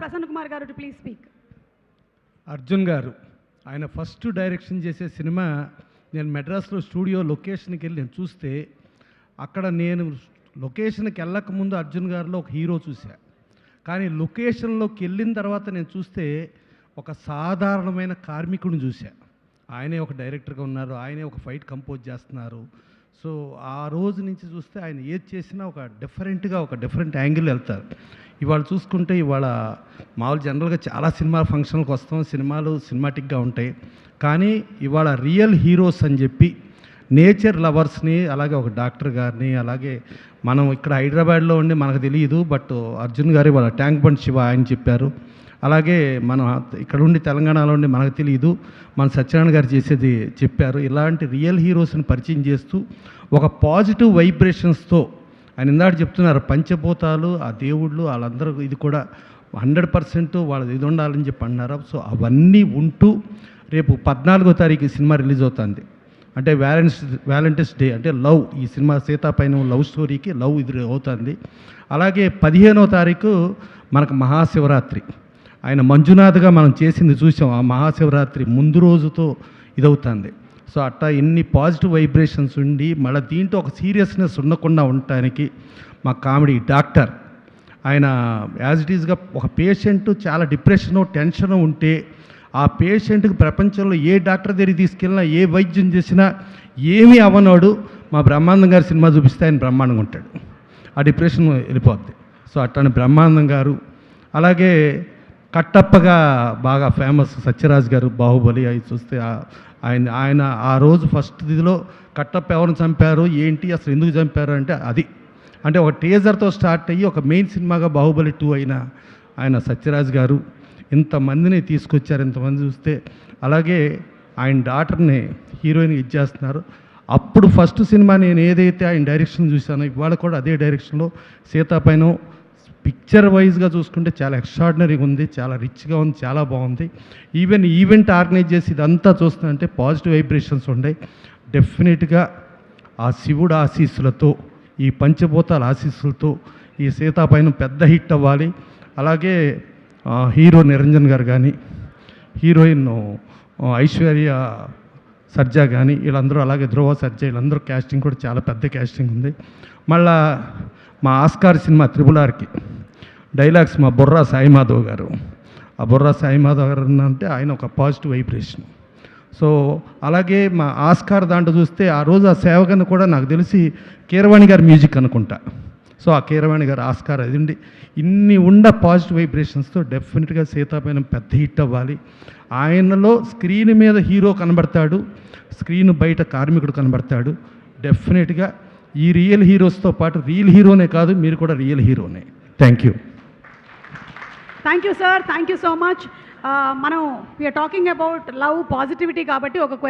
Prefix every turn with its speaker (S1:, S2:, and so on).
S1: ప్రసన్న కుమార్ గారు to please speak.
S2: Arjun గారు ఆయన ఫస్ట్ డైరెక్షన్ చేసే సినిమా నేను మెడ్రాస్లో స్టూడియో లొకేషన్కి వెళ్ళి నేను చూస్తే అక్కడ నేను లొకేషన్కి వెళ్ళకముందు అర్జున్ గారిలో ఒక హీరో చూసా. కానీ లొకేషన్లోకి వెళ్ళిన తర్వాత నేను చూస్తే ఒక సాధారణమైన కార్మికుడిని చూసా. ఆయనే ఒక డైరెక్టర్గా ఉన్నారు, ఆయనే ఒక ఫైట్ కంపోజ్ చేస్తున్నారు. సో ఆ రోజు నుంచి చూస్తే ఆయన ఏది చేసినా ఒక డిఫరెంట్ యాంగిల్ వెళ్తారు. ఇవాళ చూసుకుంటే ఇవాళ మామూలు జనరల్గా చాలా సినిమా ఫంక్షన్లకు వస్తాం, సినిమాలు సినిమాటిక్గా ఉంటాయి. కానీ ఇవాళ రియల్ హీరోస్ అని చెప్పి నేచర్ లవర్స్ని, అలాగే ఒక డాక్టర్ గారిని, అలాగే మనం ఇక్కడ హైదరాబాద్లో ఉండి మనకు తెలియదు, బట్ అర్జున్ గారు ఇవాళ ట్యాంక్ బండ్ శివ ఆయన చెప్పారు. అలాగే మనం ఇక్కడ ఉండి తెలంగాణలో ఉండి మనకు తెలియదు, మన సత్యనారాయణ గారు చేసేది చెప్పారు. ఇలాంటి రియల్ హీరోస్ని పరిచయం చేస్తూ ఒక పాజిటివ్ వైబ్రేషన్స్తో ఆయన ఇందాక చెప్తున్నారు, పంచభూతాలు, ఆ దేవుళ్ళు వాళ్ళందరూ ఇది కూడా 100% వాళ్ళది ఇది ఉండాలని చెప్పి అన్నారు. సో అవన్నీ ఉంటూ రేపు 14వ తారీఖు సినిమా రిలీజ్ అవుతుంది. అంటే వ్యాలంటైన్స్ డే అంటే లవ్, ఈ సినిమా సీతాపైన లవ్ స్టోరీకి లవ్ ఇది అవుతుంది. అలాగే 15వ తారీఖు మనకు మహాశివరాత్రి, ఆయన మంజునాథ్గా మనం చేసింది చూసాం. ఆ మహాశివరాత్రి ముందు రోజుతో ఇదవుతుంది. సో అట్టా ఎన్ని పాజిటివ్ వైబ్రేషన్స్ ఉండి మళ్ళీ దీంట్లో ఒక సీరియస్నెస్ ఉండకుండా ఉండటానికి మా కామెడీ డాక్టర్ ఆయన యాజ్ ఇట్ ఈజ్గా ఒక పేషెంట్ చాలా డిప్రెషను టెన్షను ఉంటే ఆ పేషెంట్కి ప్రపంచంలో ఏ డాక్టర్ దగ్గరికి తీసుకెళ్ళినా ఏ వైద్యం చేసినా ఏమీ అవ్వనోడు మా బ్రహ్మానందం గారి సినిమా చూపిస్తే ఆయన బ్రహ్మాండంగా ఉంటాడు, ఆ డిప్రెషన్ వెళ్ళిపోద్ది. సో అట్లానే బ్రహ్మానందం గారు, అలాగే కట్టప్పగా బాగా ఫేమస్ సత్యరాజ్ గారు బాహుబలి అవి చూస్తే ఆయన ఆ రోజు ఫస్ట్ ఇదిలో కట్టప్ప ఎవరిని చంపారు ఏంటి అసలు ఎందుకు చంపారు అంటే అది అంటే ఒక టీజర్తో స్టార్ట్ అయ్యి ఒక మెయిన్ సినిమాగా బాహుబలి 2 అయిన ఆయన సత్యరాజ్ గారు ఇంతమందిని తీసుకొచ్చారు. ఇంతమంది చూస్తే అలాగే ఆయన డాటర్ని హీరోయిన్ ఇచ్చేస్తున్నారు. అప్పుడు ఫస్ట్ సినిమా నేను ఏదైతే ఆయన డైరెక్షన్ చూశానో ఇవాళ కూడా అదే డైరెక్షన్లో సీతాపైన పిక్చర్ వైజ్గా చూసుకుంటే చాలా ఎక్స్ట్రాడినరీగా ఉంది, చాలా రిచ్గా ఉంది, చాలా బాగుంది. ఈవెంట్ ఆర్గనైజ్ చేసి ఇదంతా చూస్తుందంటే పాజిటివ్ వైబ్రేషన్స్ ఉన్నాయి. డెఫినెట్గా ఆ శివుడు ఆశీస్సులతో, ఈ పంచభూతాల ఆశీస్సులతో ఈ సీతాపైన పెద్ద హిట్ అవ్వాలి. అలాగే హీరో నిరంజన్ గారు కానీ, హీరోయిన్ ఐశ్వర్య సర్జా కానీ వీళ్ళందరూ, అలాగే ధ్రువ సర్జా వీళ్ళందరూ క్యాస్టింగ్ కూడా చాలా పెద్ద క్యాస్టింగ్ ఉంది. మళ్ళా మా ఆస్కార్ సినిమా త్రిబుల్-ఆర్కి డైలాగ్స్ మా బుర్రా సాయిమాధవ్ గారు, ఆ బుర్రా సాయిమాధవ్ గారు అంటే ఆయన ఒక పాజిటివ్ వైబ్రేషన్. సో అలాగే మా ఆస్కార్ దాంట్లో చూస్తే ఆ రోజు ఆ సేవకను కూడా నాకు తెలిసి కీరవాణి గారి మ్యూజిక్ అనుకుంటా. సో ఆ కీరవాణి గారు ఆస్కార్ అది ఉండి ఇన్ని పాజిటివ్ వైబ్రేషన్స్తో డెఫినెట్గా సీతాపైన పెద్ద హిట్ అవ్వాలి. ఆయనలో స్క్రీన్ మీద హీరో కనబడతాడు, స్క్రీన్ బయట కార్మికుడు కనబడతాడు. డెఫినెట్గా ఈ రియల్ హీరోస్తో పాటు రియల్ హీరోనే కాదు, మీరు కూడా రియల్ హీరోనే. Thank you
S1: sir, thank you so much. మనం we're talking about love positivity కాబట్టి ఒక